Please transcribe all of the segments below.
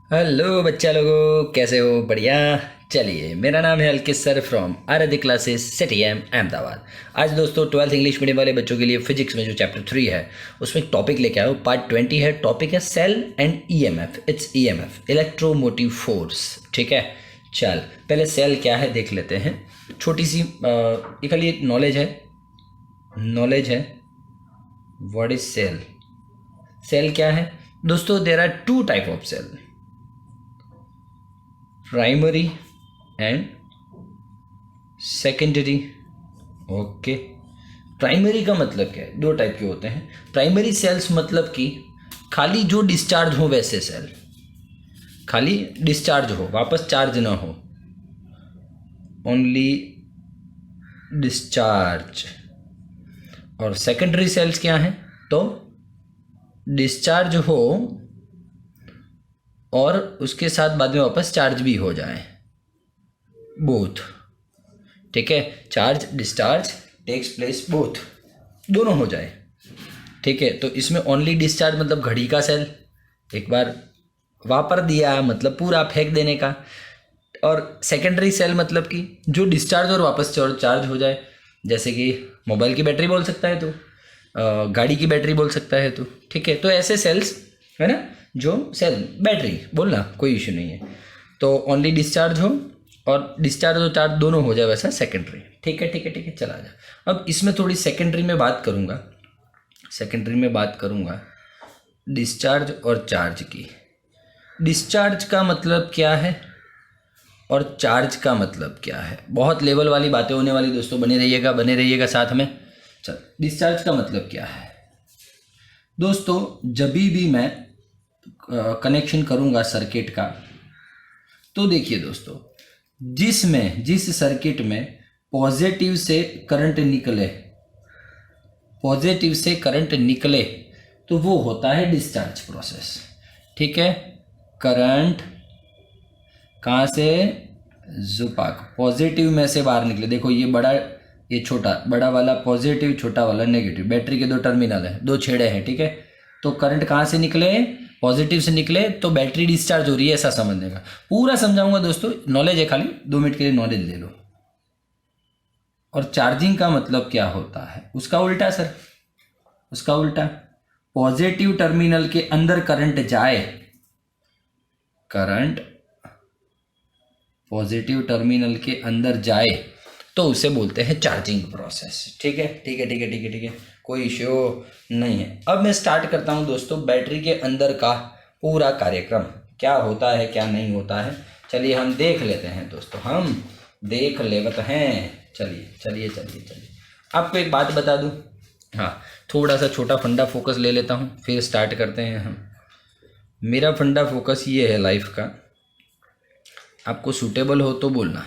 Hello बच्चा लोगों, कैसे हो? बढ़िया। चलिए, मेरा नाम है अलकिस सर फ्रॉम आराध्य क्लासेस सिटी एम अहमदाबाद। आज दोस्तों 12th इंग्लिश मीडियम वाले बच्चों के लिए फिजिक्स में जो चैप्टर 3 है उसमें एक टॉपिक लेके आया हूँ। पार्ट 20 है। टॉपिक है cell and EMF. It's EMF, electromotive force. ठीक है, चल पहले सेल क्या है देख लेते हैं। छोटी सी ये खाली नॉलेज है। What is cell? सेल क्या है दोस्तों? There are two type of cell, primary and secondary. Okay, primary का मतलब क्या है? दो टाइप के होते हैं प्राइमरी सेल्स, मतलब कि खाली जो डिस्चार्ज हो वैसे सेल, खाली डिस्चार्ज हो, वापस चार्ज ना हो, ओनली डिस्चार्ज। और सेकेंडरी सेल्स क्या हैं? तो डिस्चार्ज हो और उसके साथ बाद में वापस चार्ज भी हो जाए, बोथ। ठीक है, charge discharge takes place both, दोनों हो जाए। ठीक है, तो इसमें ओनली डिस्चार्ज मतलब घड़ी का सेल, एक बार वापर दिया मतलब पूरा फेंक देने का। और सेकेंडरी सेल मतलब कि जो डिस्चार्ज और वापस चार्ज हो जाए, जैसे कि मोबाइल की बैटरी बोल सकता है तो, गाड़ी की बैटरी बोल सकता है तो। ठीक है, तो ऐसे सेल्स है ना, जो सेल बैटरी बोलना कोई इशू नहीं है। तो ओनली डिस्चार्ज हो और डिस्चार्ज और चार्ज दोनों हो जाए, वैसा सेकेंडरी। ठीक है ठीक है ठीक है, चला जा। अब इसमें थोड़ी सेकेंडरी में बात करूँगा डिस्चार्ज और चार्ज की। डिस्चार्ज का मतलब क्या है और चार्ज का मतलब क्या है? बहुत लेवल वाली बातें होने वाली दोस्तों, बने रहिएगा साथ में। चल, डिस्चार्ज का मतलब क्या है दोस्तों? जब भी मैं कनेक्शन करूँगा सर्किट का, तो देखिए दोस्तों, जिस सर्किट में पॉजिटिव से करंट निकले तो वो होता है डिस्चार्ज प्रोसेस। ठीक है, करंट कहाँ से? जुपाक, पॉजिटिव में से बाहर निकले। देखो ये बड़ा, ये छोटा, बड़ा वाला पॉजिटिव, छोटा वाला नेगेटिव। बैटरी के दो टर्मिनल हैं, दो छेड़े हैं। ठीक है, तो करंट कहाँ से निकले? पॉजिटिव से निकले, तो बैटरी डिस्चार्ज हो रही है, ऐसा समझने का। पूरा समझाऊंगा दोस्तों, नॉलेज है, खाली 2 मिनट के लिए नॉलेज ले लो। और चार्जिंग का मतलब क्या होता है? उसका उल्टा सर, उसका उल्टा। पॉजिटिव टर्मिनल के अंदर करंट जाए, करंट पॉजिटिव टर्मिनल के अंदर जाए तो उसे बोलते हैं चार्जिंग प्रोसेस। ठीक है ठीक है ठीक है ठीक है ठीक है, कोई इश्यू नहीं है। अब मैं स्टार्ट करता हूं दोस्तों बैटरी के अंदर का पूरा कार्यक्रम, क्या होता है क्या नहीं होता है। चलिए हम देख लेते हैं दोस्तों, हम देख लेते हैं। चलिए चलिए चलिए चलिए, आपको एक बात बता दूं। हाँ, थोड़ा सा छोटा फंडा फोकस ले लेता हूँ, फिर स्टार्ट करते हैं हम। मेरा फंडा फोकस ये है लाइफ का, आपको सूटेबल हो तो बोलना।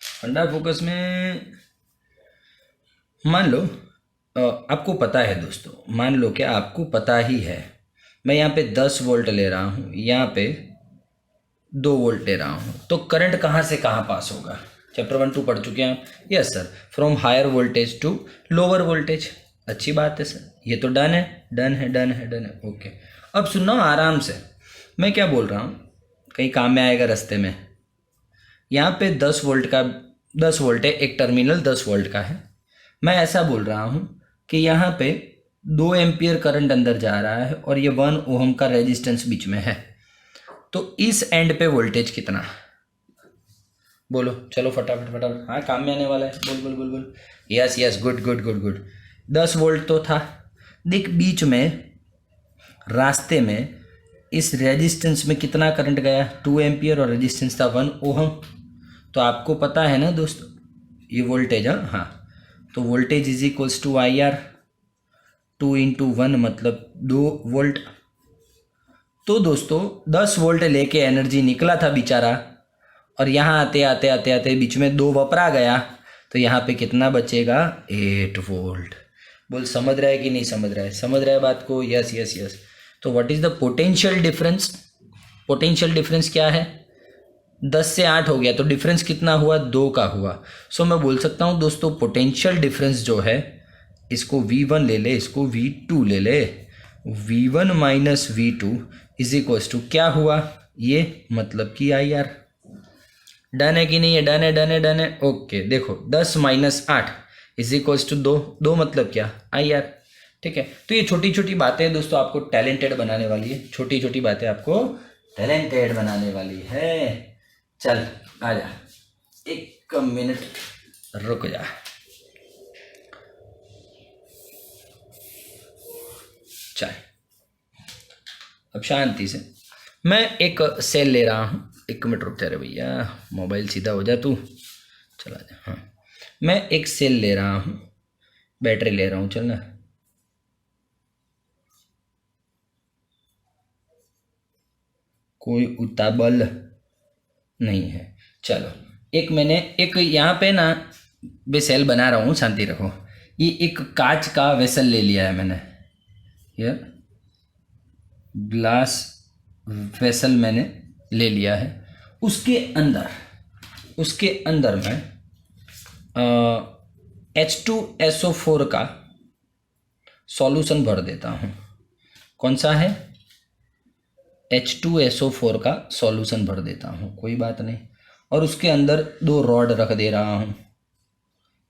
फंडा फोकस में मान लो आपको पता है दोस्तों, मान लो क्या आपको पता ही है, मैं यहाँ पे 10 वोल्ट ले रहा हूँ, यहाँ पे 2 वोल्ट ले रहा हूँ, तो करंट कहाँ से कहाँ पास होगा? चैप्टर 1-2 पढ़ चुके हैं। Yes sir, from higher voltage to lower voltage. अच्छी बात है सर, ये तो डन है डन है डन है डन है। ओके, अब सुनना आराम से, मैं क्या बोल रहा हूँ, कहीं काम में आएगा रास्ते में। यहाँ पे 10 वोल्ट है, एक टर्मिनल 10 वोल्ट का है। मैं ऐसा बोल रहा हूँ कि यहाँ पे 2 एम्पियर करंट अंदर जा रहा है और ये 1 ओहम का रेजिस्टेंस बीच में है। तो इस एंड पे वोल्टेज कितना? बोलो, चलो फटाफट फटाफट, हाँ काम में आने वाला है। बोल बोल बोल बोल। Yes yes, good good good good. 10 volt तो था, देख बीच में रास्ते में इस रेजिस्टेंस में कितना करंट गया? 2 एम्पियर, और रेजिस्टेंस था 1 ओहम। तो आपको पता है ना दोस्तों ये वोल्टेज, हाँ, तो voltage is equals to I R, 2 into 1 मतलब 2 वोल्ट। तो दोस्तों 10 वोल्ट लेके एनर्जी निकला था बेचारा, और यहाँ आते आते आते आते बीच में 2 वपरा गया, तो यहाँ पे कितना बचेगा? 8 वोल्ट। बोल, समझ रहा है कि नहीं समझ रहा है? समझ रहा है बात को? Yes yes yes. तो what is the potential difference? Potential difference क्या है? 10 से 8 हो गया, तो डिफरेंस कितना हुआ? 2 का हुआ। सो मैं बोल सकता हूँ दोस्तों, पोटेंशियल डिफरेंस जो है, इसको V1 ले ले, इसको V2 ले ले, V1 minus V2 is equals to क्या हुआ? ये मतलब कि आई आर। डन है कि नहीं है? डन है, डन है, डन है। ओके, देखो 10 माइनस 8 इज इक्वल्स टू 2। 2 मतलब क्या? I R. ठीक है, तो ये छोटी छोटी बातें दोस्तों आपको टैलेंटेड बनाने वाली है। छोटी छोटी बातें आपको टैलेंटेड बनाने वाली है। चल आ जा, 1 मिनट रुक जा। चल अब शांति से मैं एक सेल ले रहा हूँ। 1 मिनट रुक जा रे भैया, मोबाइल सीधा हो जा तू, चला जा। हाँ, मैं एक सेल ले रहा हूँ, बैटरी ले रहा हूँ, चल ना। कोई उतावल नहीं है। चलो, एक मैंने एक यहाँ पे ना वे सेल बना रहा हूँ, शांति रखो। ये एक कांच का वेसल ले लिया है मैंने, ये ग्लास वेसल मैंने ले लिया है। उसके अंदर मैं H2SO4 का सॉल्यूशन भर देता हूँ। कौन सा है? H2SO4 का सॉल्यूशन भर देता हूँ, कोई बात नहीं। और उसके अंदर 2 रॉड रख दे रहा हूँ,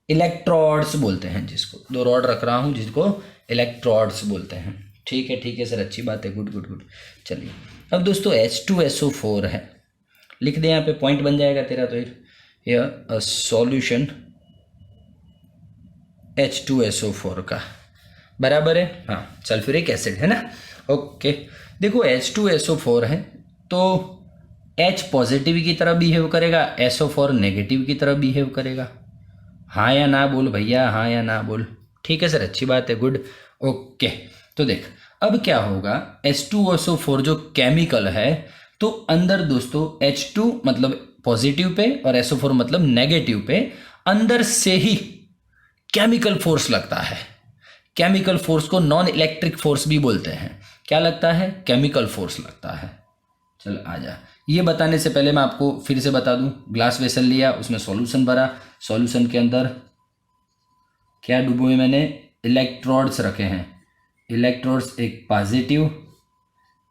इलेक्ट्रोड्स बोलते हैं जिसको। 2 रॉड रख रहा हूँ जिसको इलेक्ट्रोड्स बोलते हैं। ठीक है सर, अच्छी बात है, गुड गुड गुड। चलिए अब दोस्तों H2SO4 है, लिख दे यहाँ पे, पॉइंट बन जाएगा तेरा। तो ये सॉल्यूशन H2SO4 का बराबर है, हाँ, सल्फ्यूरिक एसिड है ना। ओके, देखो H2SO4 है तो H पॉजिटिव की तरह बिहेव करेगा, SO4 नेगेटिव की तरह बिहेव करेगा। हाँ या ना बोल भैया, हाँ या ना बोल। ठीक है सर, अच्छी बात है, गुड। ओके, तो देख अब क्या होगा, H2SO4 जो केमिकल है, तो अंदर दोस्तों H2 मतलब पॉजिटिव पे और SO4 मतलब नेगेटिव पे अंदर से ही केमिकल फोर्स लगता है। केमिकल फोर्स को नॉन इलेक्ट्रिक फोर्स भी बोलते हैं। क्या लगता है? केमिकल फोर्स लगता है। चल आ जा, ये बताने से पहले मैं आपको फिर से बता दूं, ग्लास वेसल लिया, उसमें सॉल्यूशन भरा, सॉल्यूशन के अंदर क्या डुबोए मैंने? इलेक्ट्रोड्स रखे हैं। इलेक्ट्रोड्स एक पॉजिटिव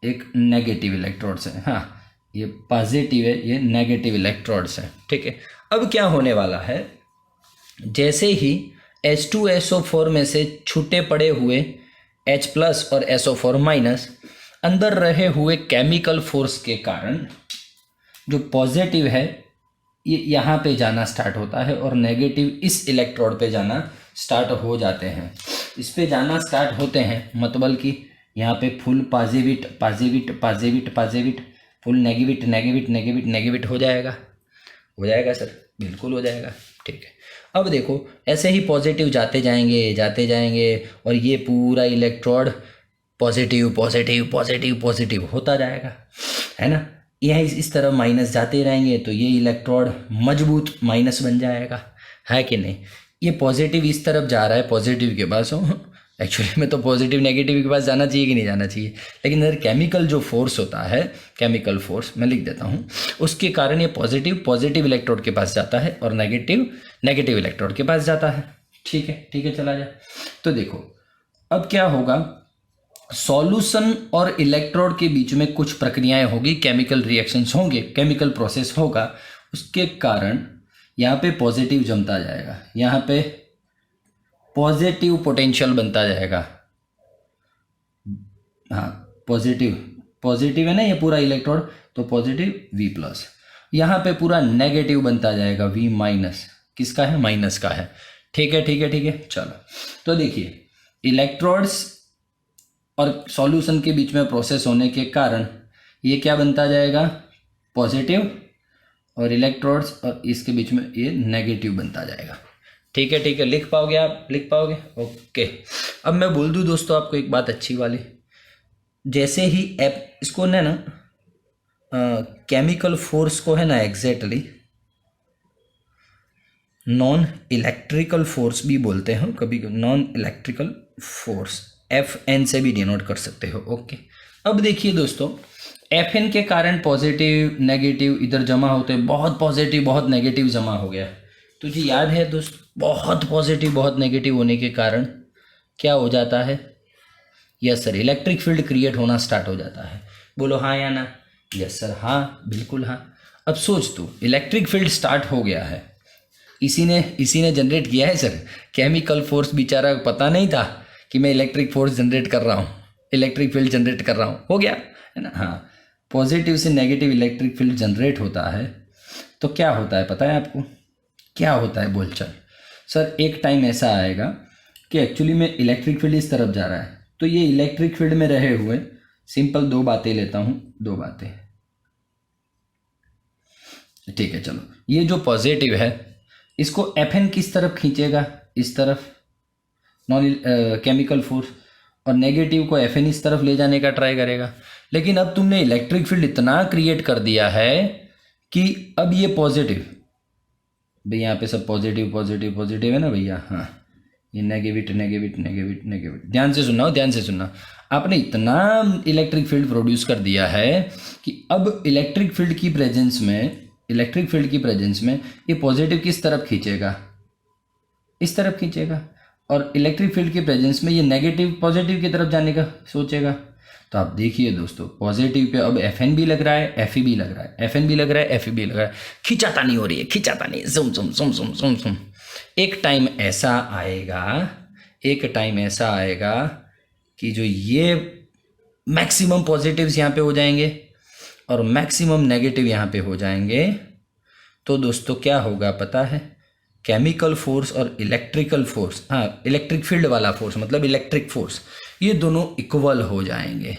एक नेगेटिव इलेक्ट्रोड्स है। हाँ, ये पॉजिटिव है, ये नेगेटिव इलेक्ट्रोड्स है। ठीक है, अब क्या होने वाला है, जैसे ही H2SO4 में से छूटे पड़े हुए H प्लस और SO4 माइनस अंदर रहे हुए केमिकल फोर्स के कारण जो पॉजिटिव है ये यहाँ पे जाना स्टार्ट होता है और नेगेटिव इस इलेक्ट्रोड पे जाना स्टार्ट हो जाते हैं। इस पे जाना स्टार्ट होते हैं मतलब कि यहाँ पे full positive positive positive positive, full negative negative negative negative हो जाएगा। हो जाएगा सर, बिल्कुल हो जाएगा। ठीक है, अब देखो ऐसे ही पॉजिटिव जाते जाएंगे और ये पूरा electrode positive positive positive positive होता जाएगा, है ना। यह इस तरह माइनस जाते रहेंगे तो ये इलेक्ट्रोड मजबूत माइनस बन जाएगा, है कि नहीं। ये पॉजिटिव इस तरफ जा रहा है, पॉजिटिव के पास हो, एक्चुअली में तो पॉजिटिव नेगेटिव के पास जाना चाहिए कि नहीं जाना चाहिए, लेकिन अगर केमिकल जो फोर्स होता है, केमिकल फोर्स मैं लिख देता हूँ, उसके कारण ये पॉजिटिव पॉजिटिव इलेक्ट्रोड के पास जाता है और नेगेटिव नेगेटिव इलेक्ट्रोड के पास जाता है। ठीक है, चला जा। तो देखो अब क्या होगा, सॉल्यूशन और इलेक्ट्रोड के बीच में कुछ प्रक्रियाएं होगी, केमिकल रिएक्शंस होंगे, केमिकल प्रोसेस होगा, उसके कारण यहाँ पे पॉजिटिव जमता जाएगा, यहाँ पे पॉजिटिव पोटेंशियल बनता जाएगा। हाँ, पॉजिटिव है ना ये पूरा इलेक्ट्रोड, तो पॉजिटिव V प्लस, यहाँ पे पूरा नेगेटिव बनता जाएगा V माइनस। किसका है? माइनस का है। ठीक है, चलो। तो देखिए इलेक्ट्रोड्स और सॉल्यूशन के बीच में प्रोसेस होने के कारण ये क्या बनता जाएगा? पॉजिटिव, और इलेक्ट्रोड्स और इसके बीच में ये नेगेटिव बनता जाएगा। ठीक है, लिख पाओगे आप? लिख पाओगे? ओके। अब मैं बोल दूं दोस्तों आपको एक बात अच्छी वाली, जैसे ही इसको ना केमिकल फोर्स को है ना एग्जैक्टली नॉन इलेक्ट्रिकल फोर्स भी बोलते हैं कभी, नॉन इलेक्ट्रिकल फोर्स FN से भी डिनोट कर सकते हो। ओके, अब देखिए दोस्तों FN के कारण पॉजिटिव नेगेटिव इधर जमा होते हैं, बहुत पॉजिटिव बहुत नेगेटिव जमा हो गया। तुझे याद है दोस्त, बहुत पॉजिटिव बहुत नेगेटिव होने के कारण क्या हो जाता है? Yes sir, electric field create होना स्टार्ट हो जाता है। बोलो हाँ या ना। यस सर, हाँ बिल्कुल हाँ। अब सोच तू, इलेक्ट्रिक फील्ड स्टार्ट हो गया है, इसी ने जनरेट किया है सर। केमिकल फोर्स बेचारा पता नहीं था कि मैं इलेक्ट्रिक फोर्स जनरेट कर रहा हूँ, इलेक्ट्रिक फील्ड जनरेट कर रहा हूँ, हो गया है ना। हाँ, पॉजिटिव से नेगेटिव इलेक्ट्रिक फील्ड जनरेट होता है तो क्या होता है पता है आपको? क्या होता है बोल चल। सर एक टाइम ऐसा आएगा कि एक्चुअली में इलेक्ट्रिक फील्ड इस तरफ जा रहा है, तो ये इलेक्ट्रिक फील्ड में रहे हुए सिंपल दो बातें लेता हूँ, दो बातें, ठीक है चलो। ये जो पॉजिटिव है इसको एफएन किस तरफ खींचेगा? इस तरफ, नॉन केमिकल फोर्स, और नेगेटिव को एफएन इस तरफ ले जाने का ट्राई करेगा। लेकिन अब तुमने इलेक्ट्रिक फील्ड इतना क्रिएट कर दिया है कि अब ये पॉजिटिव, भैया यहाँ पे सब पॉजिटिव पॉजिटिव पॉजिटिव है ना भैया, हाँ ये नेगेटिव नेगेटिव नेगेटिव नेगेटिव, ध्यान से सुनना हो, ध्यान से सुनना। आपने इतना इलेक्ट्रिक फील्ड प्रोड्यूस कर दिया है कि अब इलेक्ट्रिक फील्ड की प्रेजेंस में ये पॉजिटिव किस तरफ खींचेगा? इस तरफ खींचेगा, और इलेक्ट्रिक फील्ड की प्रेजेंस में ये नेगेटिव पॉजिटिव की तरफ जाने का सोचेगा। तो आप देखिए दोस्तों, पॉजिटिव पे अब एफएन भी लग रहा है, एफई भी लग रहा है, एफएन भी लग रहा है, एफई भी लग रहा है, खिंचातानी हो रही है, खिंचातानी, जुम जुम जुम जुम जुम जुम। एक टाइम ऐसा आएगा कि जो ये मैक्सिमम पॉजिटिव्स यहाँ पे हो जाएंगे और मैक्सिमम नेगेटिव यहाँ पे हो जाएंगे। तो दोस्तों क्या होगा पता है? केमिकल फोर्स और इलेक्ट्रिकल फोर्स, हाँ इलेक्ट्रिक फील्ड वाला फोर्स मतलब इलेक्ट्रिक फोर्स, ये दोनों इक्वल हो जाएंगे।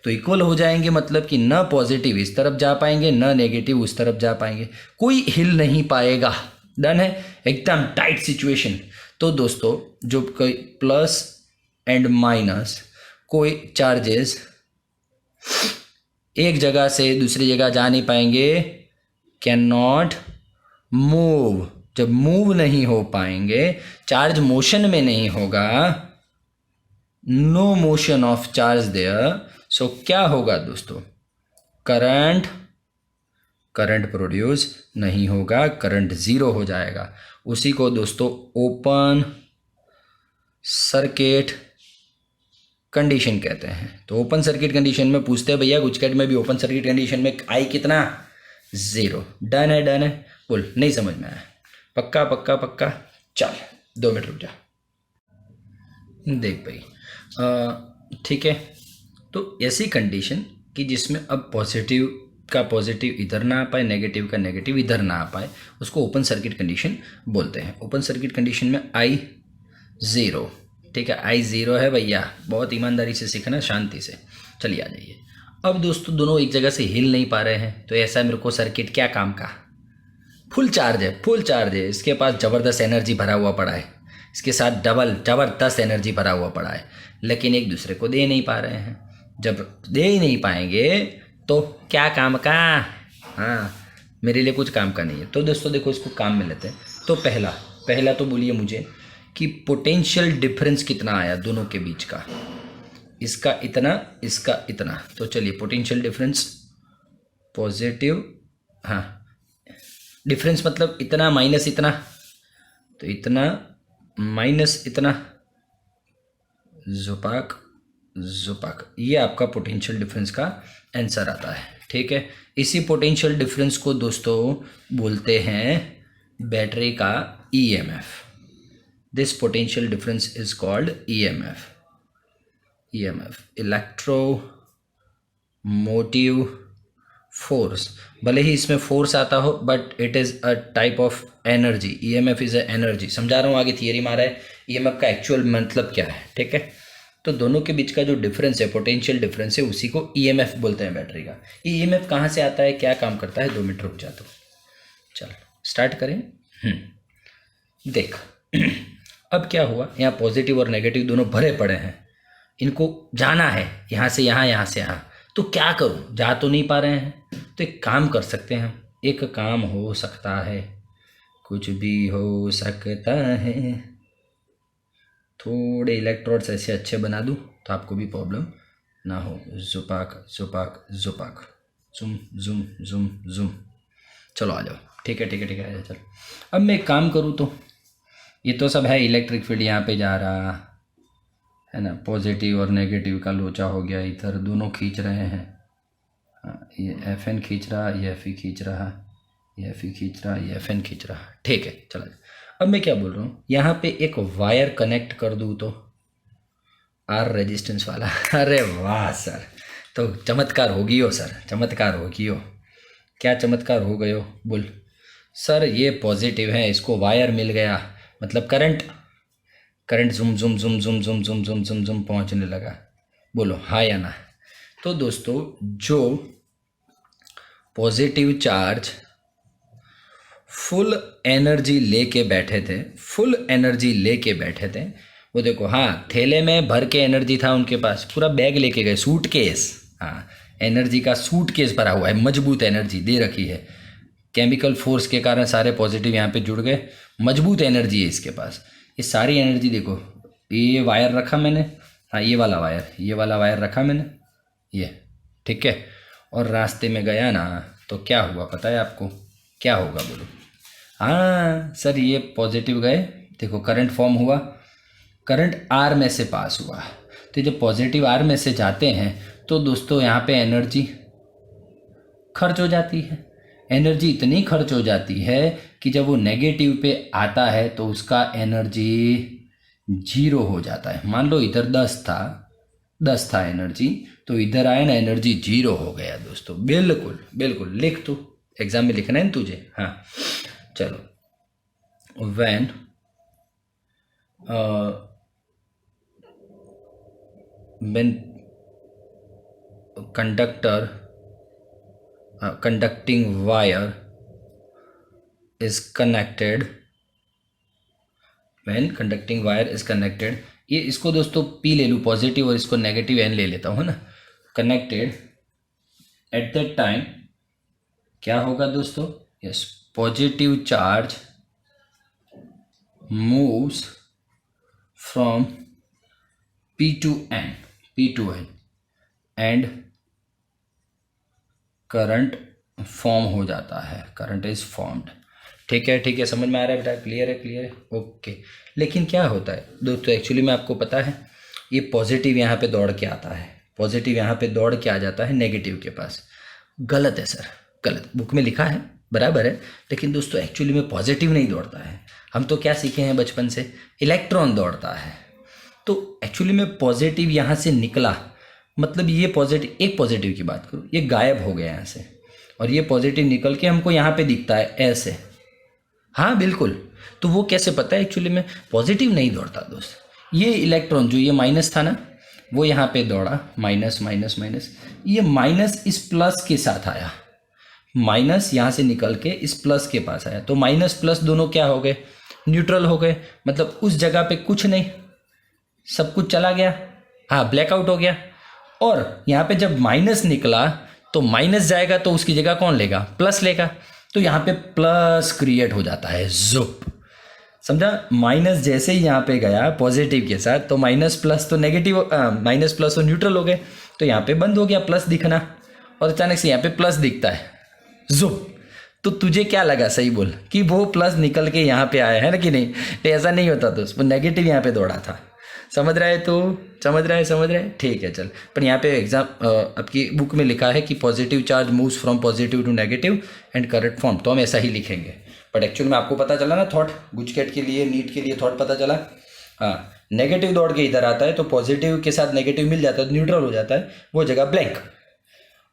तो इक्वल हो जाएंगे मतलब कि न पॉजिटिव इस तरफ जा पाएंगे, न नेगेटिव उस तरफ जा पाएंगे, कोई हिल नहीं पाएगा। डन है, एकदम टाइट सिचुएशन। तो दोस्तों जो कोई प्लस एंड माइनस कोई चार्जेस एक जगह से दूसरी जगह जा नहीं पाएंगे, कैन नॉट मूव। जब मूव नहीं हो पाएंगे, चार्ज मोशन में नहीं होगा, no motion of charge there, so क्या होगा दोस्तों? करंट प्रोड्यूस नहीं होगा, करंट जीरो हो जाएगा। उसी को दोस्तों ओपन सर्किट कंडीशन कहते हैं। तो ओपन सर्किट कंडीशन में पूछते हैं भैया गुजकैट में भी ओपन सर्किट कंडीशन में आई कितना? जीरो। डन है, डन है, बोल नहीं समझ में आया? पक्का पक्का पक्का, चल 2 मिनट रुक जा। देख भाई, ठीक है, तो ऐसी कंडीशन कि जिसमें अब पॉजिटिव का पॉजिटिव इधर ना आ पाए, नेगेटिव का नेगेटिव इधर ना आ पाए, उसको ओपन सर्किट कंडीशन बोलते हैं। ओपन सर्किट कंडीशन में आई ज़ीरो, ठीक है, आई ज़ीरो है भैया, बहुत ईमानदारी से सीखना, शांति से। चलिए आ जाइए। अब दोस्तों दोनों एक जगह से हिल नहीं पा रहे हैं, तो ऐसा मेरे को सर्किट क्या काम का? फुल चार्ज है, इसके पास ज़बरदस्त एनर्जी भरा हुआ पड़ा है, इसके साथ ज़बरदस्त एनर्जी भरा हुआ पड़ा है, लेकिन एक दूसरे को दे नहीं पा रहे हैं। जब दे ही नहीं पाएंगे तो क्या काम का? हाँ, मेरे लिए कुछ काम का नहीं है। तो दोस्तों देखो, इसको काम में लेते हैं। तो पहला तो बोलिए मुझे कि पोटेंशियल डिफरेंस कितना आया दोनों के बीच का? इसका इतना, इसका इतना। तो चलिए पोटेंशियल डिफरेंस पॉजिटिव, हाँ डिफरेंस मतलब इतना माइनस इतना, तो इतना माइनस इतना, जुपाक, ये आपका पोटेंशियल डिफरेंस का आंसर आता है। ठीक है, इसी पोटेंशियल डिफरेंस को दोस्तों बोलते हैं बैटरी का EMF. This potential difference is called EMF, electro motive force. भले ही इसमें फोर्स आता हो, but it is a type of energy. EMF is a energy. समझा रहा हूँ, आगे थियरी मारा है। ईएमएफ का एक्चुअल मतलब क्या है? ठीक है, तो दोनों के बीच का जो डिफरेंस है, पोटेंशियल डिफरेंस है, उसी को ईएमएफ बोलते हैं बैटरी का। ये ईएमएफ कहाँ से आता है, क्या काम करता है? 2 मिनट रुक जा। तो चल स्टार्ट करें। देख अब क्या हुआ, यहाँ पॉजिटिव और नेगेटिव दोनों भरे पड़े हैं, इनको जाना है यहाँ से यहाँ, यहाँ से यहाँ। तो क्या करूँ, जा तो नहीं पा रहे हैं। तो एक काम कर सकते हैं हम, एक काम हो सकता है, कुछ भी हो सकता है। थोड़े इलेक्ट्रोड्स ऐसे अच्छे बना दूँ तो आपको भी प्रॉब्लम ना हो। जुपाक जुपाक जुपाक, जुम जुम जुम जुम। चलो आ जाओ। ठीक है ठीक है ठीक है, चलो। अब मैं एक काम करूँ तो ये तो सब है, इलेक्ट्रिक फील्ड यहाँ पे जा रहा है ना, पॉजिटिव और नेगेटिव का लोचा हो गया, इधर दोनों खींच रहे हैं। हाँ, ये एफ एन खींच रहा, ये एफ ई खींच रहा, ये एफ ई खींच रहा, ये एफ एन खींच रहा। ठीक है, चला। अब मैं क्या बोल रहा हूँ, यहाँ पे एक वायर कनेक्ट कर दूँ तो आर रेजिस्टेंस वाला। अरे वाह सर, तो चमत्कार होगी हो सर, चमत्कार होगी हो। क्या चमत्कार हो गए हो? बोल सर, ये पॉजिटिव है, इसको वायर मिल गया, मतलब करंट जुम जुम जुम जुम जुम जुम जुम जुम जुम पहुँचने लगा। बोलो हाँ या ना। तो दोस्तों, जो पॉजिटिव चार्ज फुल एनर्जी लेके बैठे थे, फुल एनर्जी लेके बैठे थे, वो देखो, हाँ, थैले में भर के एनर्जी था उनके पास, पूरा बैग लेके गए, सूटकेस। हाँ, एनर्जी का सूटकेस भरा हुआ है, मजबूत एनर्जी दे रखी है, केमिकल फोर्स के कारण सारे पॉजिटिव यहाँ पे जुड़ गए, मजबूत एनर्जी है इसके पास। ये सारी एनर्जी देखो, ये वायर रखा मैंने, हाँ, ये वाला वायर रखा मैंने, ये ठीक है, और रास्ते में गया ना, तो क्या हुआ पता है आपको? क्या होगा बोलो? हाँ सर, ये पॉजिटिव गए, देखो करंट फॉर्म हुआ, करंट आर में से पास हुआ, तो जब पॉजिटिव आर में से जाते हैं तो दोस्तों यहाँ पे एनर्जी खर्च हो जाती है। एनर्जी इतनी खर्च हो जाती है कि जब वो नेगेटिव पे आता है तो उसका एनर्जी 0 हो जाता है। मान लो इधर 10 था एनर्जी, तो इधर आया ना, एनर्जी 0 हो गया दोस्तों। बिल्कुल बिल्कुल, लिख तू, एग्जाम में लिखना है ना तुझे। हाँ चलो, when conducting wire is connected, when conducting wire is connected, ये इसको दोस्तों P ले लूँ पॉजिटिव और इसको नेगेटिव N ले लेता हूँ, है ना। कनेक्टेड एट दैट टाइम क्या होगा दोस्तों? Yes, positive charge moves from P to N and current form हो जाता है, करंट इज फॉर्म्ड। ठीक है, समझ में आ रहा है बेटा? क्लियर है, ओके। लेकिन क्या होता है दोस्तों, एक्चुअली में आपको पता है, ये पॉजिटिव यहाँ पे दौड़ के आता है, पॉजिटिव यहाँ पे दौड़ के आ जाता है नेगेटिव के पास। गलत है सर, गलत। बुक में लिखा है बराबर है, लेकिन दोस्तों एक्चुअली में पॉजिटिव नहीं दौड़ता है। हम तो क्या सीखे हैं बचपन से, इलेक्ट्रॉन दौड़ता है। तो एक्चुअली में पॉजिटिव यहाँ से निकला, मतलब ये पॉजिटिव, एक पॉजिटिव की बात करूँ, ये गायब हो गया यहाँ से, और ये पॉजिटिव निकल के हमको यहाँ पे दिखता है ऐसे। हाँ बिल्कुल, तो वो कैसे पता है? एक्चुअली में पॉजिटिव नहीं दौड़ता दोस्त। ये इलेक्ट्रॉन जो ये माइनस था ना, वो यहाँ पे दौड़ा, माइनस, ये माइनस इस प्लस के साथ आया, माइनस यहाँ से निकल के इस प्लस के पास आया, तो माइनस प्लस दोनों क्या हो गए? न्यूट्रल हो गए। मतलब उस जगह पे कुछ नहीं, सब कुछ चला गया, हाँ, ब्लैकआउट हो गया। और यहाँ पे जब माइनस निकला तो माइनस जाएगा तो उसकी जगह कौन लेगा? प्लस लेगा। तो यहाँ पे प्लस क्रिएट हो जाता है, जुप, समझा? माइनस जैसे ही यहाँ पे गया पॉजिटिव के साथ, तो माइनस प्लस तो नेगेटिव, माइनस प्लस तो न्यूट्रल हो गए, तो यहाँ पे बंद हो गया प्लस दिखना, और अचानक से यहाँ पे प्लस दिखता है, जुप। तो तुझे क्या लगा, सही बोल, कि वो प्लस निकल के यहाँ पे आया है ना कि नहीं? तो ऐसा नहीं होता दोस्त, वो नेगेटिव यहाँ पे दौड़ा था। समझ रहा है तू? समझ रहा है? ठीक है, चल। पर यहाँ पे एग्जाम आपकी बुक में लिखा है कि positive charge moves from positive to negative and current form, तो हम ऐसा ही लिखेंगे। बट एक्चुअल में आपको पता चला ना, थॉट गुजकेट के लिए, नीट के लिए थॉट पता चला। हाँ, नेगेटिव दौड़ के इधर आता है तो पॉजिटिव के साथ नेगेटिव मिल जाता है, न्यूट्रल हो जाता है, वो जगह ब्लैंक।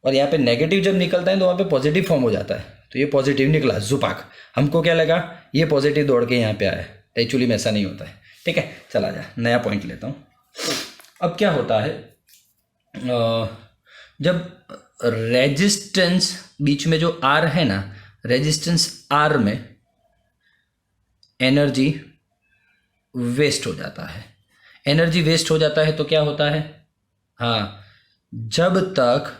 और यहाँ पे नेगेटिव जब निकलता है तो वहाँ पे पॉजिटिव फॉर्म हो जाता है, तो ये पॉजिटिव निकला, जुपाक। हमको क्या लगा? ये पॉजिटिव दौड़ के यहाँ पे आया, एक्चुअली में ऐसा नहीं होता है। ठीक है, चला जा, नया पॉइंट लेता हूँ। अब क्या होता है, जब रेजिस्टेंस बीच में जो आर है ना, रेजिस्टेंस आर में एनर्जी वेस्ट हो जाता है। एनर्जी वेस्ट हो जाता है तो क्या होता है? हाँ, जब तक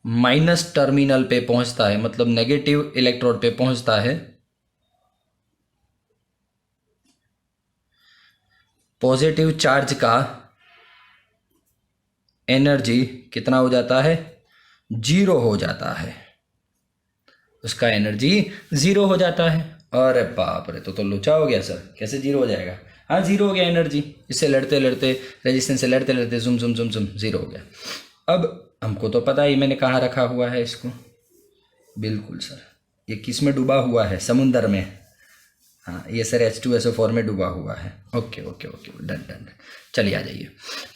माइनस टर्मिनल पे पहुंचता है, मतलब नेगेटिव इलेक्ट्रोड पे पहुंचता है, पॉजिटिव चार्ज का एनर्जी कितना हो जाता है? 0 हो जाता है, उसका एनर्जी 0 हो जाता है। अरे बाप रे, तो लोचा हो गया सर, कैसे 0 हो जाएगा? हाँ, 0 हो गया एनर्जी, इससे लड़ते लड़ते, रेजिस्टेंस से लड़ते लड़ते जुम जुम जुम जुम 0 हो गया। अब हमको तो पता ही, मैंने कहाँ रखा हुआ है इसको। बिल्कुल सर, ये किस में डूबा हुआ है? समुंदर में। हाँ ये सर H2SO4 में डूबा हुआ है। Okay okay okay, done done done. चलिए आ जाइए।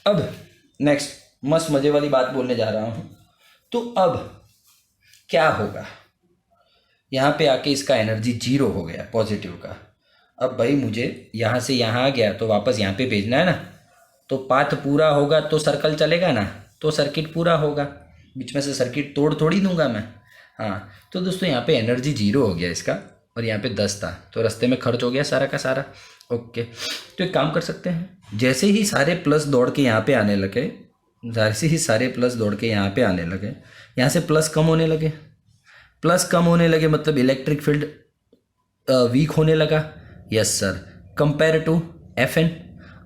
अब नेक्स्ट मस्त मज़े वाली बात बोलने जा रहा हूँ। तो अब क्या होगा, यहाँ पे आके इसका एनर्जी 0 हो गया पॉजिटिव का। अब भाई मुझे यहाँ से यहाँ आ गया तो वापस यहाँ पे भेजना है ना, तो पाथ पूरा होगा तो सर्कल चलेगा ना, तो सर्किट पूरा होगा। बीच में से सर्किट तोड़ थोड़ी दूंगा मैं। हाँ तो दोस्तों यहाँ पे एनर्जी 0 हो गया इसका, और यहाँ पे 10 था, तो रास्ते में खर्च हो गया सारा का सारा। ओके, तो एक काम कर सकते हैं, जैसे ही सारे प्लस दौड़ के यहाँ पे आने लगे, जैसे ही सारे प्लस दौड़ के यहाँ पे आने लगे, यहाँ से प्लस कम होने लगे। प्लस कम होने लगे मतलब इलेक्ट्रिक फील्ड वीक होने लगा। Yes sir, compare to Fn।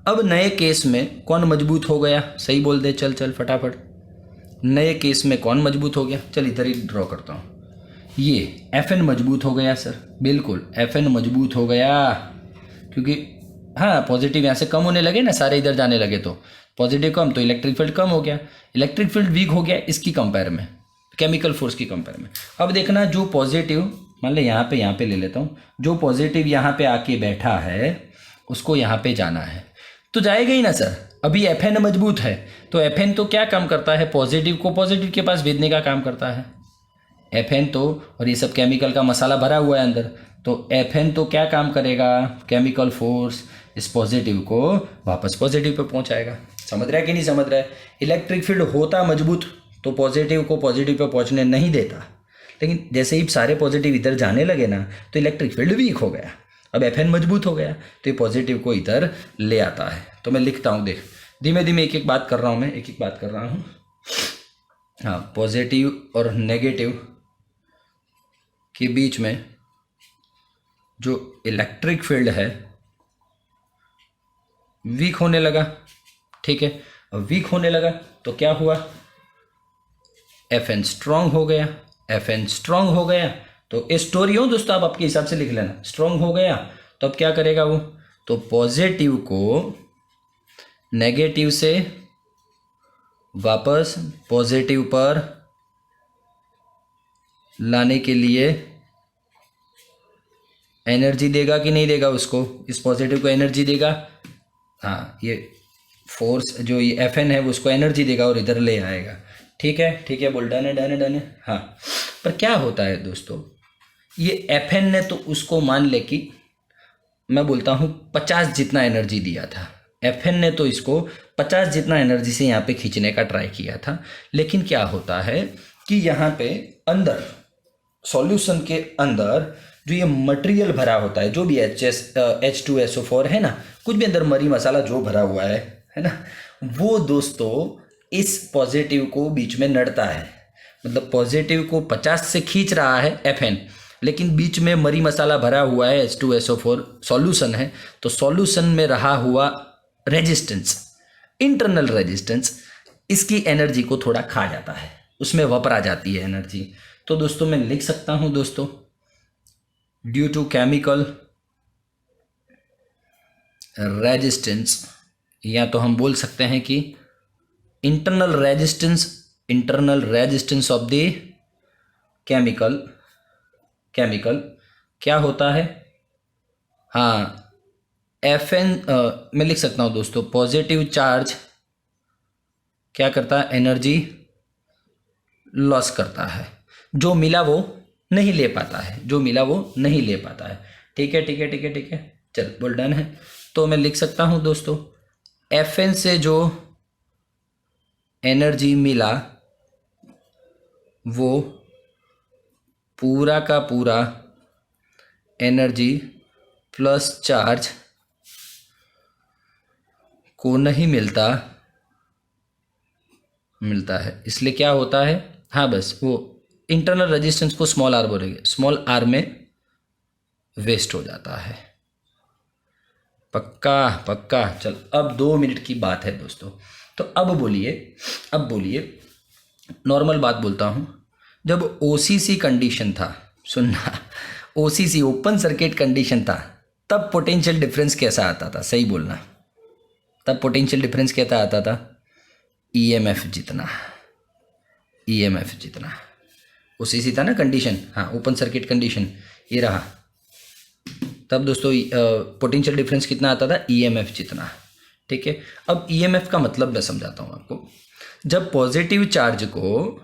अब नए केस में कौन मजबूत हो गया? सही बोल दे, चल चल फटाफट। नए केस में कौन मजबूत हो गया? चल इधर ही ड्रॉ करता हूँ। ये Fn मजबूत हो गया सर, बिल्कुल Fn मजबूत हो गया, क्योंकि हाँ पॉजिटिव यहाँ से कम होने लगे ना, सारे इधर जाने लगे, तो पॉजिटिव कम तो इलेक्ट्रिक फील्ड कम हो गया, इलेक्ट्रिक फील्ड वीक हो गया इसकी कंपेयर में, केमिकल फोर्स की कंपेयर में। अब देखना जो पॉजिटिव, मान ले यहाँ पे ले लेता हूँ, जो पॉजिटिव यहाँ पे आके बैठा है उसको यहाँ पे जाना है, तो जाएगा ही ना सर। अभी Fn मजबूत है तो Fn तो क्या काम करता है? पॉजिटिव को पॉजिटिव के पास भेजने का काम करता है। Fn तो, और ये सब केमिकल का मसाला भरा हुआ है अंदर, तो Fn तो क्या काम करेगा? केमिकल फोर्स इस पॉजिटिव को वापस पॉजिटिव पे पहुंचाएगा। समझ रहा है कि नहीं समझ रहा है? इलेक्ट्रिक फील्ड होता मजबूत तो पॉजिटिव को पॉजिटिव पे पहुंचने नहीं देता, लेकिन जैसे ही सारे पॉजिटिव इधर जाने लगे ना, तो इलेक्ट्रिक फील्ड वीक हो गया। अब Fn मजबूत हो गया तो ये पॉजिटिव को इधर ले आता है। तो मैं लिखता हूँ, देख धीमे धीमे एक एक बात कर रहा हूँ मैं, एक एक बात कर रहा हूँ। हाँ, पॉजिटिव और नेगेटिव के बीच में जो इलेक्ट्रिक फील्ड है वीक होने लगा, ठीक है। अब वीक होने लगा तो क्या हुआ? Fn स्ट्रांग हो गया। Fn स्ट्रांग हो गया तो स्टोरी हो दोस्तों, आप आपके हिसाब से लिख लेना। स्ट्रांग हो गया तो अब क्या करेगा वो? तो पॉजिटिव को नेगेटिव से वापस पॉजिटिव पर लाने के लिए एनर्जी देगा कि नहीं देगा उसको? इस पॉजिटिव को एनर्जी देगा। हाँ, ये फोर्स जो ये Fn है वो उसको एनर्जी देगा और इधर ले आएगा। ठीक है बोल, डन है डन है डन है। हाँ, पर क्या होता है दोस्तों, ये Fn ने तो उसको मान ले कि मैं बोलता हूँ 50 जितना एनर्जी दिया था। Fn ने तो इसको 50 जितना एनर्जी से यहाँ पे खींचने का ट्राई किया था, लेकिन क्या होता है कि यहाँ पे अंदर सॉल्यूशन के अंदर जो ये मटेरियल भरा होता है, जो भी H2SO4 है ना, कुछ भी अंदर मरी मसाला जो भरा हुआ है ना, वो दोस्तों इस पॉजिटिव को बीच में नड़ता है। मतलब पॉजिटिव को 50 से खींच रहा है Fn, लेकिन बीच में मरी मसाला भरा हुआ है, H2SO4 सॉल्यूशन है, तो सॉल्यूशन में रहा हुआ रेजिस्टेंस, इंटरनल रेजिस्टेंस, इसकी एनर्जी को थोड़ा खा जाता है, उसमें वापरा जाती है एनर्जी। तो दोस्तों मैं लिख सकता हूं दोस्तों, ड्यू टू केमिकल रेजिस्टेंस, या तो हम बोल सकते हैं कि internal resistance of the chemical क्या होता है? हाँ, Fn मैं लिख सकता हूँ दोस्तों, पॉजिटिव चार्ज क्या करता है? एनर्जी लॉस करता है, जो मिला वो नहीं ले पाता है, ठीक है। चल बोल, डन है। तो मैं लिख सकता हूँ दोस्तों, Fn से जो एनर्जी मिला वो पूरा का पूरा एनर्जी प्लस चार्ज को नहीं मिलता है। इसलिए क्या होता है? हाँ बस वो इंटरनल रेजिस्टेंस को स्मॉल आर बोलेंगे, स्मॉल आर में वेस्ट हो जाता है। पक्का। चल अब 2 मिनट की बात है दोस्तों, तो अब बोलिए नॉर्मल बात बोलता हूँ। जब OCC कंडीशन था, सुनना, OCC ओपन सर्किट कंडीशन था, तब पोटेंशियल डिफरेंस कैसा आता था? सही बोलना, तब पोटेंशियल डिफरेंस कैसा आता था? EMF जितना। ईएमएफ जितना, उसी सी था ना कंडीशन, हाँ ओपन सर्किट कंडीशन ये रहा, तब दोस्तों पोटेंशियल डिफरेंस कितना आता था, ईएमएफ जितना। ठीक है, अब ईएमएफ का मतलब मैं समझाता हूँ आपको। जब पॉजिटिव चार्ज को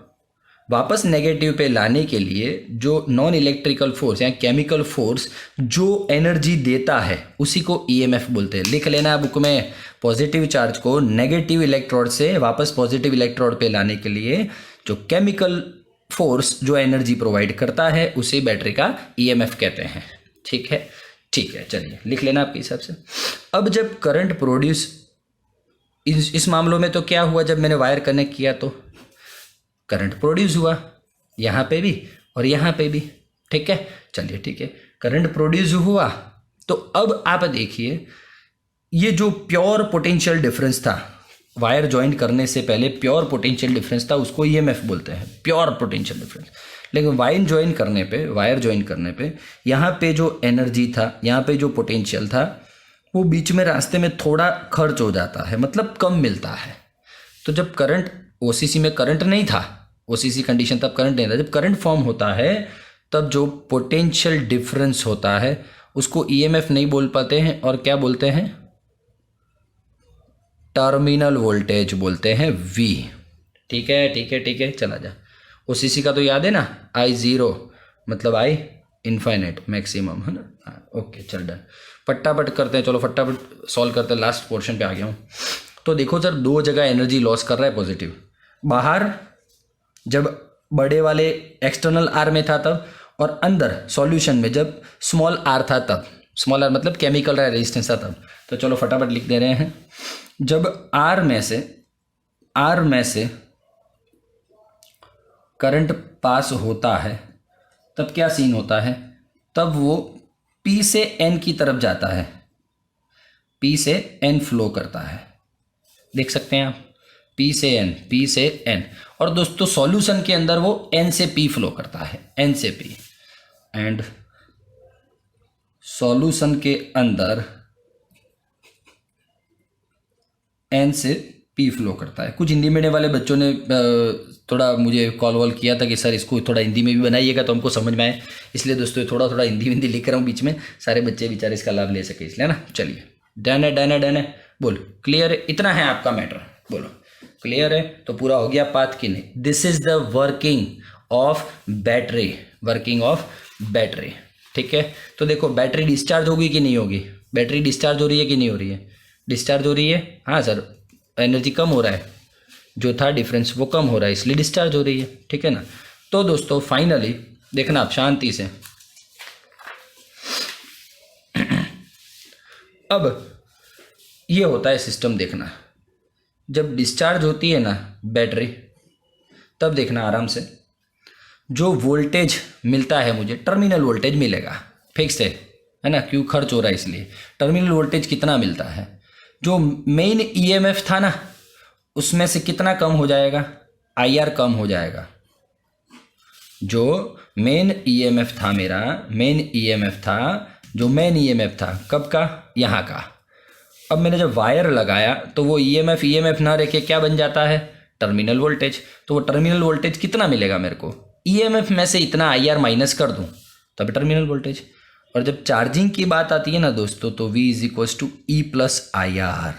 वापस नेगेटिव पे लाने के लिए जो नॉन इलेक्ट्रिकल फोर्स या केमिकल फोर्स जो एनर्जी देता है उसी को ईएमएफ बोलते हैं। लिख लेना है बुक में, पॉजिटिव चार्ज को नेगेटिव इलेक्ट्रोड से वापस पॉजिटिव इलेक्ट्रोड पे लाने के लिए जो केमिकल फोर्स जो एनर्जी प्रोवाइड करता है उसे बैटरी का ईएमएफ कहते हैं। ठीक है, ठीक है, चलिए लिख लेना आपके हिसाब से। अब जब करंट प्रोड्यूस, इस मामलों में तो क्या हुआ, जब मैंने वायर कनेक्ट किया तो करंट प्रोड्यूस हुआ, यहाँ पे भी और यहाँ पे भी। ठीक है, चलिए ठीक है, करंट प्रोड्यूस हुआ। तो अब आप देखिए ये जो प्योर पोटेंशियल डिफरेंस था, वायर ज्वाइन करने से पहले प्योर पोटेंशियल डिफरेंस था, उसको ईएमएफ बोलते हैं, प्योर पोटेंशियल डिफरेंस। लेकिन वायर ज्वाइन करने पे यहाँ पे जो एनर्जी था, यहाँ पे जो पोटेंशियल था, वो बीच में रास्ते में थोड़ा खर्च हो जाता है, मतलब कम मिलता है। तो जब करंट, ओसीसी में करंट नहीं था, ओसीसी कंडीशन तब करंट नहीं था, जब करंट फॉर्म होता है तब जो पोटेंशियल डिफरेंस होता है उसको ईएमएफ नहीं बोल पाते हैं, और क्या बोलते हैं, टर्मिनल वोल्टेज बोलते हैं, वी। ठीक है, ठीक है, ठीक है, चला जा। ओसीसी का तो याद है ना, I0 मतलब I इनफाइनाइट मैक्सिमम, है ना। हाँ, ओके, चल डन। फटाफट करते हैं, चलो फटाफट सॉल्व करते हैं, लास्ट पोर्शन पे आ गया हूँ। तो देखो सर, दो जगह एनर्जी लॉस कर रहा है पॉजिटिव, बाहर जब बड़े वाले एक्सटर्नल आर में था तब, और अंदर सॉल्यूशन में जब स्मॉल आर था तब, स्मॉल आर मतलब केमिकल रेजिस्टेंस था तब। तो चलो फटाफट लिख दे रहे हैं। जब आर में से करंट पास होता है तब क्या सीन होता है, तब वो P से N की तरफ जाता है, P से N फ्लो करता है, देख सकते हैं आप, P से N। और दोस्तों सॉल्यूशन के अंदर वो N से P फ्लो करता है, N से P, एंड सॉल्यूशन के अंदर N से P फ्लो करता है। कुछ हिंदी मीडियम वाले बच्चों ने थोड़ा मुझे कॉल वॉल किया था कि सर इसको थोड़ा हिंदी में भी बनाइएगा तो हमको समझ में आए, इसलिए दोस्तों थोड़ा थोड़ा हिंदी लिख रहा हूँ बीच में, सारे बच्चे बेचारे इसका लाभ ले सके, इसलिए ना। चलिए डन है, बोलो क्लियर है, इतना है आपका मैटर, बोलो क्लियर है। तो पूरा हो गया पाथ की नहीं। This is the working of battery, ठीक है। तो देखो बैटरी डिस्चार्ज होगी कि नहीं होगी, बैटरी डिस्चार्ज हो रही है कि नहीं हो रही है, डिस्चार्ज हो रही है। हाँ सर, एनर्जी कम हो रहा है, जो था डिफरेंस वो कम हो रहा है, इसलिए डिस्चार्ज हो रही है, ठीक है ना। तो दोस्तों फाइनली देखना आप शांति से, अब ये होता है सिस्टम, देखना जब डिस्चार्ज होती है ना बैटरी, तब देखना आराम से, जो वोल्टेज मिलता है मुझे, टर्मिनल वोल्टेज मिलेगा, फिक्स है ना, क्यों खर्च हो रहा है इसलिए। टर्मिनल वोल्टेज कितना मिलता है, जो मेन ईएमएफ था ना उसमें से कितना कम हो जाएगा, आईआर कम हो जाएगा। जो मेन ईएमएफ था मेरा, मेन ईएमएफ था, जो मेन ईएमएफ था कब का, यहाँ का। अब मैंने जब वायर लगाया तो वो ईएमएफ ना रह के क्या बन जाता है, टर्मिनल वोल्टेज। तो वो टर्मिनल वोल्टेज कितना मिलेगा मेरे को, ईएमएफ में से इतना आईआर माइनस कर दूं तब टर्मिनल वोल्टेज। और जब चार्जिंग की बात आती है ना दोस्तों, तो V is equals to E plus I R.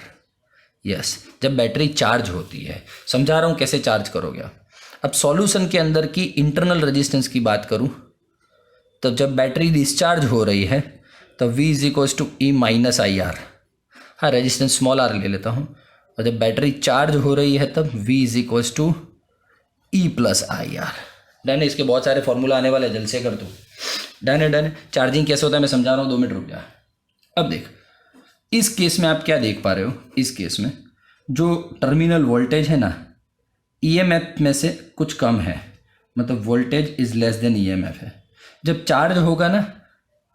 Yes, जब बैटरी चार्ज होती है, समझा रहा हूँ कैसे चार्ज करोगे आप। अब सॉल्यूशन के अंदर की इंटरनल रेजिस्टेंस की बात करूँ, तब जब बैटरी डिस्चार्ज हो रही है तब V is equals to E minus I R. हाँ, रेजिस्टेंस स्मॉल आर ले लेता हूँ। और जब बैटरी चार्ज हो रही है तब V is equals to E plus I R. Done है, इसके बहुत सारे फॉर्मूला आने वाले, जल्द से कर दो। डन है। चार्जिंग कैसे होता है मैं समझा रहा हूँ, 2 मिनट रुक जा। अब देख, इस केस में आप क्या देख पा रहे हो, इस केस में जो टर्मिनल वोल्टेज है ना, ईएमएफ में से कुछ कम है, मतलब voltage is less than EMF है। जब चार्ज होगा ना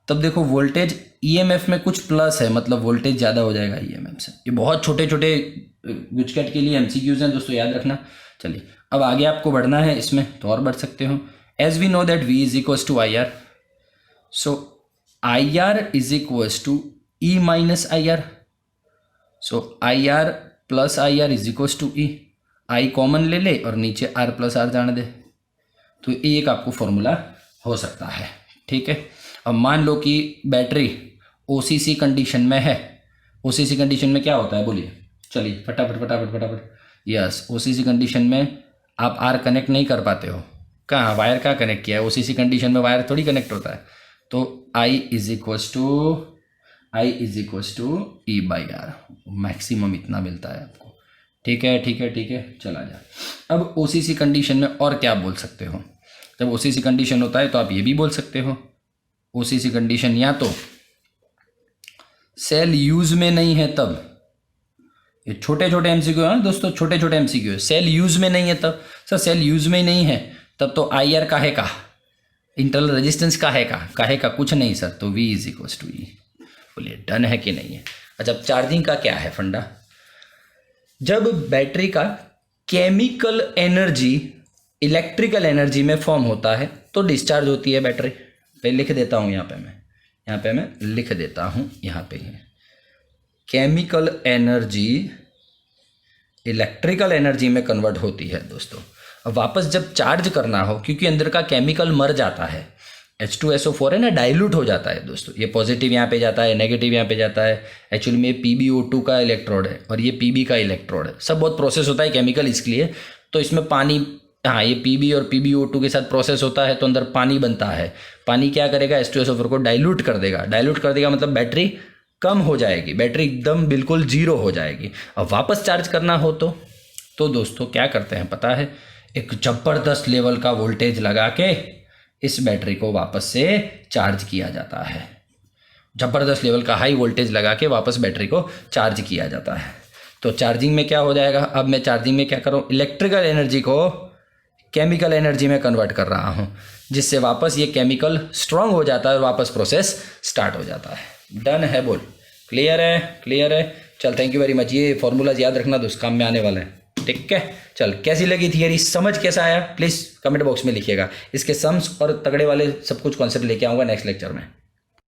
तब देखो वोल्टेज ईएमएफ में कुछ प्लस है, मतलब वोल्टेज ज़्यादा हो जाएगा ईएमएफ से। ये बहुत छोटे छोटे गुचकट के लिए एमसीक्यूज हैं दोस्तों, याद रखना। चलिए अब आगे आपको बढ़ना है, इसमें तो और बढ़ सकते हो। As we know that V is equals to I R, so I R is equals to E minus I R, so I R plus I R is equals to E। I common ले ले और नीचे are plus are जाने दे, तो ये एक आपको formula हो सकता है। ठीक है, अब मान लो कि बैटरी ओसीसी कंडीशन में है। ओसीसी कंडीशन में क्या होता है बोलिए, चलिए फटाफट फटाफट फटाफट। यस, ओसीसी कंडीशन में आप आर कनेक्ट नहीं कर पाते हो। कहाँ वायर कहाँ कनेक्ट किया है, ओसीसी कंडीशन में वायर थोड़ी कनेक्ट होता है। तो I is equals to E by R, maximum इतना मिलता है आपको। ठीक है ठीक है ठीक है, चला जा। अब ओसीसी कंडीशन में और क्या बोल सकते हो, जब ओसीसी कंडीशन होता है तो आप ये भी बोल सकते हो, ओसीसी कंडीशन या तो सेल यूज में नहीं है तब, ये छोटे छोटे एमसीक्यू है दोस्तों, छोटे छोटे एमसीक्यू है। सेल यूज में नहीं है तब, सर सेल यूज में ही नहीं है तब तो आई आर काहे का, इंटरनल रेजिस्टेंस काहे का कुछ नहीं सर, तो V इज इक्वल टू ई। बोलिए डन है कि नहीं है। अच्छा, अब चार्जिंग का क्या है फंडा, जब बैटरी का केमिकल एनर्जी इलेक्ट्रिकल एनर्जी में फॉर्म होता है तो डिस्चार्ज होती है बैटरी। पे लिख देता हूँ यहाँ पे मैं लिख देता हूँ, यहाँ पे केमिकल एनर्जी इलेक्ट्रिकल एनर्जी में कन्वर्ट होती है दोस्तों। अब वापस जब चार्ज करना हो, क्योंकि अंदर का केमिकल मर जाता है, H2SO4 है ना, डाइल्यूट हो जाता है दोस्तों। ये पॉजिटिव यहाँ पे जाता है, नेगेटिव यहाँ पे जाता है। एक्चुअली में PbO2 का इलेक्ट्रोड है और ये Pb का इलेक्ट्रोड है। सब बहुत प्रोसेस होता है केमिकल, इसके लिए तो इसमें पानी, हाँ ये Pb और PbO2 के साथ प्रोसेस होता है तो अंदर पानी बनता है। पानी क्या करेगा, H2SO4 को डाइल्यूट कर देगा मतलब बैटरी कम हो जाएगी, बैटरी एकदम बिल्कुल जीरो हो जाएगी। अब वापस चार्ज करना हो तो दोस्तों क्या करते हैं पता है, एक ज़बरदस्त लेवल का वोल्टेज लगा के इस बैटरी को वापस से चार्ज किया जाता है। ज़बरदस्त लेवल का हाई वोल्टेज लगा के वापस बैटरी को चार्ज किया जाता है। तो चार्जिंग में क्या हो जाएगा, अब मैं चार्जिंग में क्या कर रहा हूँ, इलेक्ट्रिकल एनर्जी को केमिकल एनर्जी में कन्वर्ट कर रहा हूँ, जिससे वापस ये केमिकल स्ट्रांग हो जाता है और वापस प्रोसेस स्टार्ट हो जाता है। डन है बोल, क्लियर है। चल थैंक यू वेरी मच, ये फॉर्मूलाज याद रखना दोस्त, काम में आने वाला है। ठीक है, चल कैसी लगी थियरी, समझ कैसा आया प्लीज़ कमेंट बॉक्स में लिखिएगा। इसके सम्स और तगड़े वाले सब कुछ कॉन्सेप्ट लेके आऊँगा नेक्स्ट लेक्चर में।